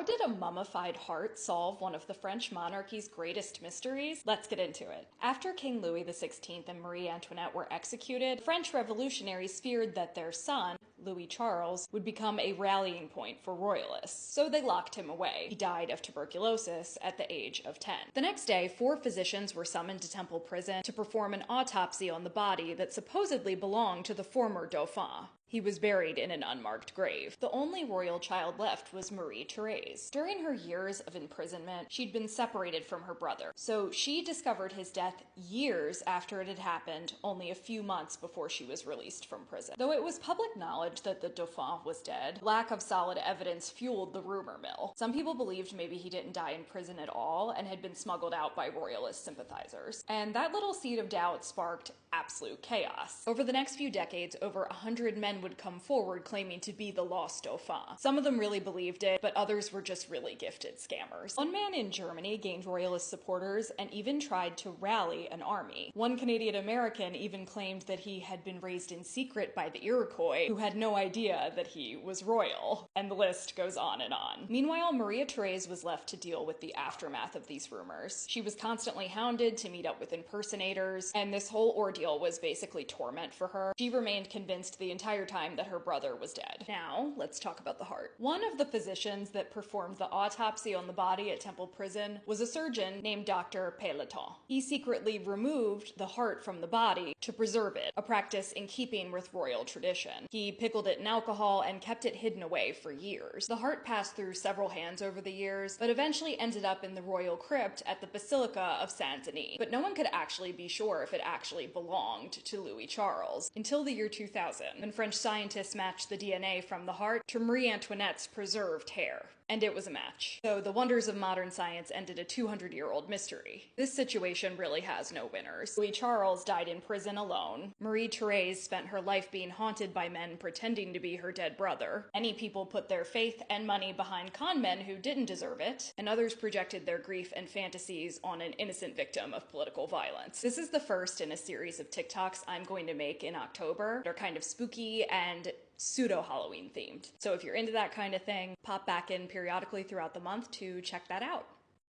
did a mummified heart solve one of the French monarchy's greatest mysteries? Let's get into it. After King Louis XVI and Marie Antoinette were executed, French revolutionaries feared that their son, Louis Charles, would become a rallying point for royalists, so they locked him away. He died of tuberculosis at the age of 10. The next day, 4 physicians were summoned to Temple Prison to perform an autopsy on the body that supposedly belonged to the former Dauphin. He was buried in an unmarked grave. The only royal child left was Marie-Thérèse. During her years of imprisonment, she'd been separated from her brother, so she discovered his death years after it had happened, only a few months before she was released from prison. Though it was public knowledge that the Dauphin was dead, lack of solid evidence fueled the rumor mill. Some people believed maybe he didn't die in prison at all and had been smuggled out by royalist sympathizers. And that little seed of doubt sparked absolute chaos. Over the next few decades, over 100 men would come forward claiming to be the lost Dauphin. Some of them really believed it, but others were just really gifted scammers. One man in Germany gained royalist supporters and even tried to rally an army. One Canadian American even claimed that he had been raised in secret by the Iroquois, who had no idea that he was royal. And the list goes on and on. Meanwhile, Marie-Thérèse was left to deal with the aftermath of these rumors. She was constantly hounded to meet up with impersonators, and this whole ordeal was basically torment for her. She remained convinced the entire time that her brother was dead. Now, let's talk about the heart. One of the physicians that performed the autopsy on the body at Temple Prison was a surgeon named Dr. Pelletan. He secretly removed the heart from the body to preserve it, a practice in keeping with royal tradition. He pickled it in alcohol and kept it hidden away for years. The heart passed through several hands over the years, but eventually ended up in the royal crypt at the Basilica of Saint-Denis. But no one could actually be sure if it actually belonged to Louis Charles until the year 2000, when French scientists matched the DNA from the heart to Marie Antoinette's preserved hair. And it was a match. So the wonders of modern science ended a 200-year-old mystery. This situation really has no winners. Louis Charles died in prison alone. Marie-Thérèse spent her life being haunted by men pretending to be her dead brother. Many people put their faith and money behind con men who didn't deserve it, and others projected their grief and fantasies on an innocent victim of political violence. This is the first in a series of TikToks I'm going to make in October. They're kind of spooky and pseudo-Halloween themed. So if you're into that kind of thing, pop back in periodically throughout the month to check that out.